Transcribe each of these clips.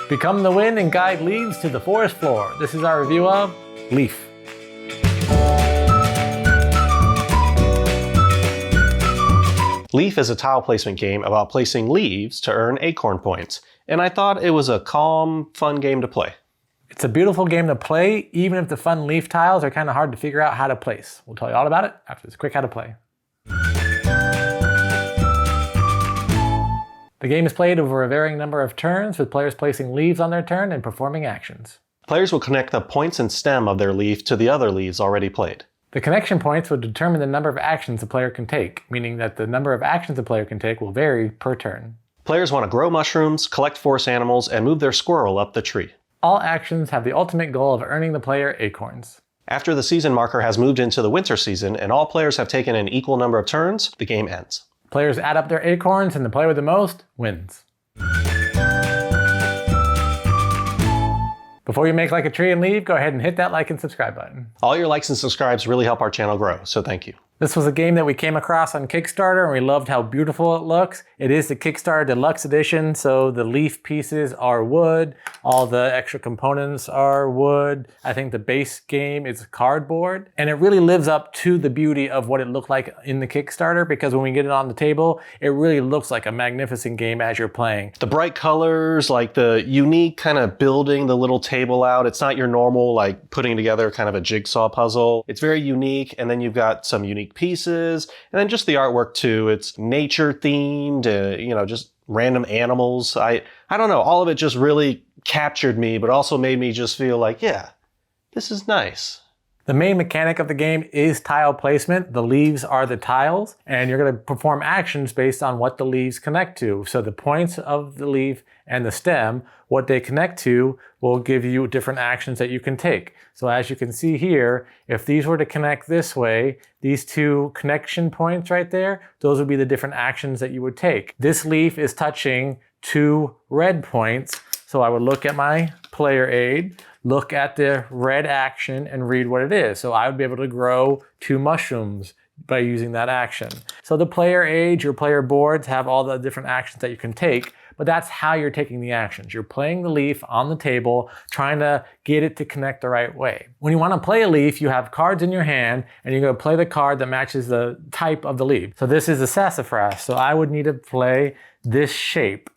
Become the wind and guide leaves to the forest floor. This is our review of Leaf. Leaf is a tile placement game about placing leaves to earn acorn points, and I thought it was a calm, fun game to play. It's a beautiful game to play, even if the fun leaf tiles are kind of hard to figure out how to place. We'll tell you all about it after this quick how to play. The game is played over a varying number of turns, with players placing leaves on their turn and performing actions. Players will connect the points and stem of their leaf to the other leaves already played. The connection points will determine the number of actions a player can take, meaning that the number of actions a player can take will vary per turn. Players want to grow mushrooms, collect forest animals, and move their squirrel up the tree. All actions have the ultimate goal of earning the player acorns. After the season marker has moved into the winter season and all players have taken an equal number of turns, the game ends. Players add up their acorns and the player with the most wins. Before you make like a tree and leave, go ahead and hit that like and subscribe button. All your likes and subscribes really help our channel grow, so thank you. This was a game that we came across on Kickstarter and we loved how beautiful it looks. It is the Kickstarter Deluxe Edition, so the leaf pieces are wood, all the extra components are wood. I think the base game is cardboard, and it really lives up to the beauty of what it looked like in the Kickstarter, because when we get it on the table, it really looks like a magnificent game as you're playing. The bright colors, like the unique kind of building the little table out. It's not your normal like putting together kind of a jigsaw puzzle. It's very unique, and then you've got some unique pieces, and then just the artwork too. It's nature themed, just random animals. I don't know, all of it just really captured me, but also made me just feel like, yeah, this is nice. The main mechanic of the game is tile placement. The leaves are the tiles, and you're going to perform actions based on what the leaves connect to. So the points of the leaf and the stem, what they connect to, will give you different actions that you can take. So as you can see here, if these were to connect this way, these two connection points right there, those would be the different actions that you would take. This leaf is touching two red points, so I would look at my player aid, look at the red action, and read what it is. So I would be able to grow 2 mushrooms by using that action. So the player aid, your player boards have all the different actions that you can take, but that's how you're taking the actions. You're playing the leaf on the table, trying to get it to connect the right way. When you want to play a leaf, you have cards in your hand, and you're going to play the card that matches the type of the leaf. So this is a sassafras, so I would need to play this shape.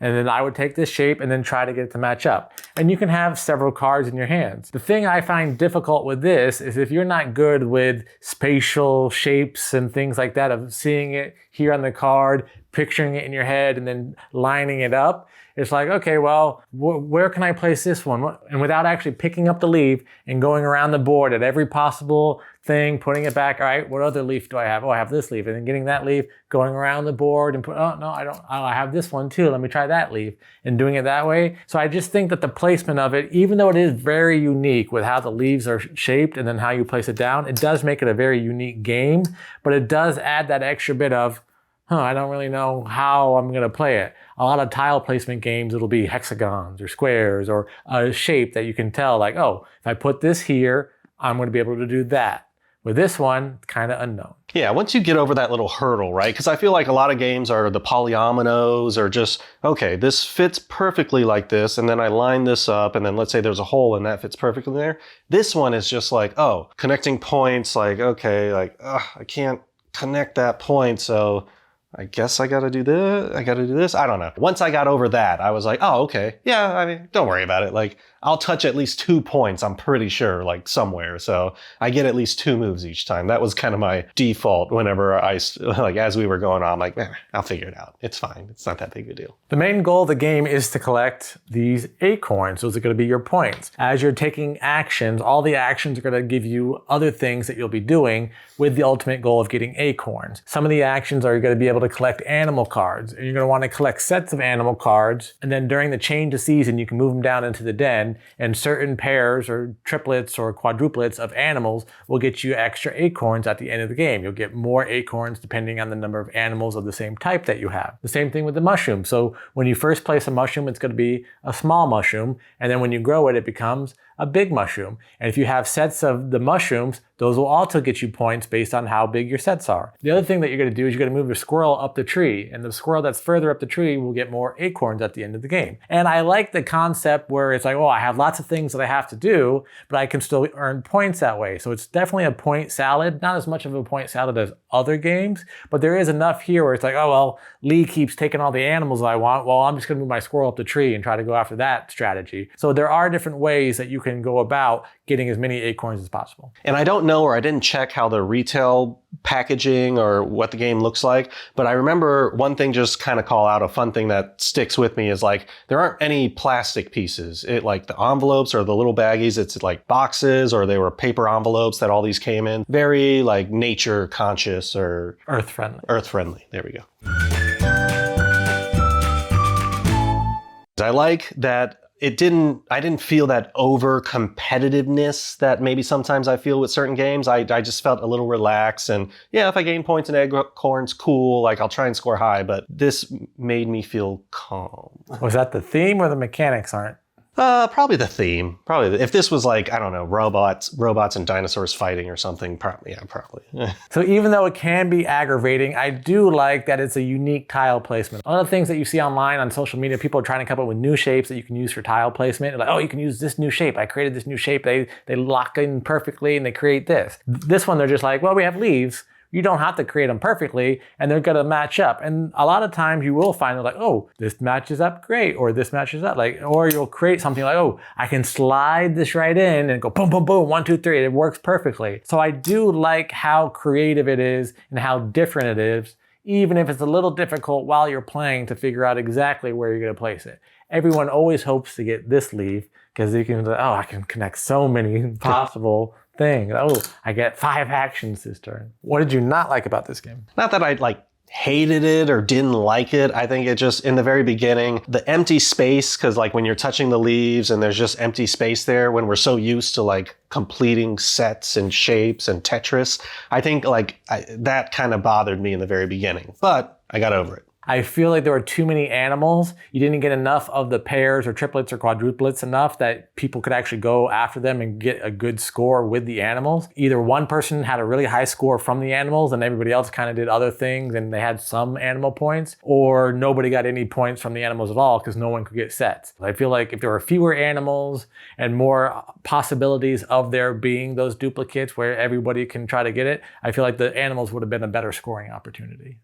And then I would take this shape and then try to get it to match up. And you can have several cards in your hands. The thing I find difficult with this is if you're not good with spatial shapes and things like that, of seeing it here on the card, picturing it in your head, and then lining it up, it's like, okay, well, where can I place this one? And without actually picking up the leaf and going around the board at every possible thing, putting it back, all right, what other leaf do I have? Oh, I have this leaf. And then getting that leaf, going around the board and oh, no, I don't. Oh, I have this one too. Let me try that leaf, and doing it that way. So I just think that the placement of it, even though it is very unique with how the leaves are shaped and then how you place it down, it does make it a very unique game, but it does add that extra bit of, I don't really know how I'm going to play it. A lot of tile placement games, it'll be hexagons or squares or a shape that you can tell, like, oh, if I put this here, I'm going to be able to do that. With this one, kind of unknown. Yeah, once you get over that little hurdle, right? Because I feel like a lot of games are the polyominoes, or just, okay, this fits perfectly like this, and then I line this up, and then let's say there's a hole and that fits perfectly there. This one is just like, oh, connecting points, like, okay, like, I can't connect that point, so I guess I gotta do this, I don't know. Once I got over that, I was like, oh, okay, yeah, I mean, don't worry about it. Like, I'll touch at least 2 points, I'm pretty sure, like somewhere. So I get at least 2 moves each time. That was kind of my default whenever as we were going on, I'm like, I'll figure it out. It's fine, it's not that big a deal. The main goal of the game is to collect these acorns. Those are gonna be your points. As you're taking actions, all the actions are gonna give you other things that you'll be doing with the ultimate goal of getting acorns. Some of the actions are gonna be able to collect animal cards, and you're gonna wanna collect sets of animal cards, and then during the change of season, you can move them down into the den, and certain pairs or triplets or quadruplets of animals will get you extra acorns at the end of the game. You'll get more acorns depending on the number of animals of the same type that you have. The same thing with the mushroom. So when you first place a mushroom, it's gonna be a small mushroom, and then when you grow it, it becomes a big mushroom. And if you have sets of the mushrooms, those will also get you points based on how big your sets are. The other thing that you're going to do is you're going to move your squirrel up the tree, and the squirrel that's further up the tree will get more acorns at the end of the game. And I like the concept where it's like, oh, I have lots of things that I have to do, but I can still earn points that way. So it's definitely a point salad, not as much of a point salad as other games, but there is enough here where it's like, oh, well, Lee keeps taking all the animals I want. Well, I'm just going to move my squirrel up the tree and try to go after that strategy. So there are different ways that you can go about getting as many acorns as possible. And I don't know, or I didn't check how the retail packaging or what the game looks like, but I remember one thing just kind of call out, a fun thing that sticks with me is like, there aren't any plastic pieces. It like the envelopes or the little baggies, it's like boxes, or they were paper envelopes that all these came in. Very like nature conscious or Earth friendly. Earth friendly. There we go. I like that I didn't feel that over competitiveness that maybe sometimes I feel with certain games. I just felt a little relaxed, and yeah, if I gain points in acorns, cool, like I'll try and score high, but this made me feel calm. Was that the theme or the mechanics aren't? Probably the theme. If this was like, I don't know, robots and dinosaurs fighting or something, probably. So even though it can be aggravating, I do like that it's a unique tile placement. One of the things that you see online on social media, people are trying to come up with new shapes that you can use for tile placement. Like, oh, you can use this new shape. I created this new shape. They lock in perfectly and they create this. This one, they're just like, well, we have leaves. You don't have to create them perfectly, and they're gonna match up. And a lot of times you will find like, oh, this matches up great, or this matches up, like, or you'll create something like, oh, I can slide this right in and go boom, boom, boom, 1, 2, 3. It works perfectly. So I do like how creative it is and how different it is, even if it's a little difficult while you're playing to figure out exactly where you're gonna place it. Everyone always hopes to get this leaf because you can, oh, I can connect so many possible thing. Oh, I get 5 actions this turn. What did you not like about this game? Not that I like hated it or didn't like it. I think it just, in the very beginning, the empty space, because like when you're touching the leaves and there's just empty space there, when we're so used to like completing sets and shapes and Tetris, I think like that kind of bothered me in the very beginning, but I got over it. I feel like there were too many animals. You didn't get enough of the pairs or triplets or quadruplets enough that people could actually go after them and get a good score with the animals. Either one person had a really high score from the animals and everybody else kind of did other things and they had some animal points, or nobody got any points from the animals at all because no one could get sets. I feel like if there were fewer animals and more possibilities of there being those duplicates where everybody can try to get it, I feel like the animals would have been a better scoring opportunity.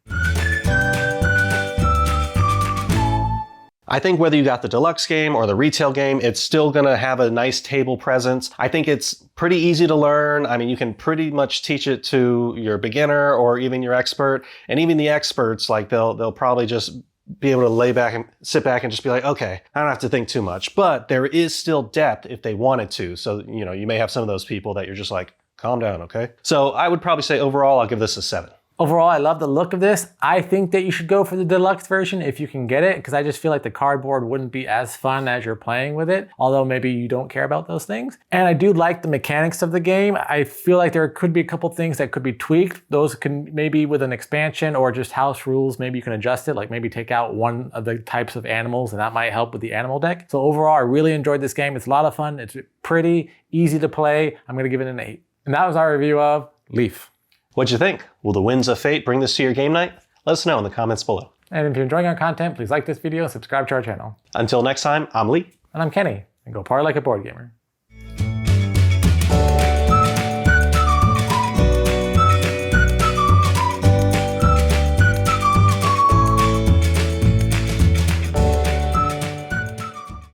I think whether you got the deluxe game or the retail game, it's still going to have a nice table presence. I think it's pretty easy to learn. I mean, you can pretty much teach it to your beginner or even your expert. And even the experts, like they'll probably just be able to lay back and sit back and just be like, okay, I don't have to think too much. But there is still depth if they wanted to. So, you know, you may have some of those people that you're just like, calm down, okay? So I would probably say overall, I'll give this a 7. Overall, I love the look of this. I think that you should go for the deluxe version if you can get it, because I just feel like the cardboard wouldn't be as fun as you're playing with it, although maybe you don't care about those things. And I do like the mechanics of the game. I feel like there could be a couple things that could be tweaked. Those can maybe with an expansion or just house rules, maybe you can adjust it, like maybe take out one of the types of animals and that might help with the animal deck. So overall, I really enjoyed this game. It's a lot of fun. It's pretty easy to play. I'm gonna give it an 8. And that was our review of Leaf. What'd you think? Will the winds of fate bring this to your game night? Let us know in the comments below. And if you're enjoying our content, please like this video and subscribe to our channel. Until next time, I'm Lee. And I'm Kenny. And go party like a board gamer.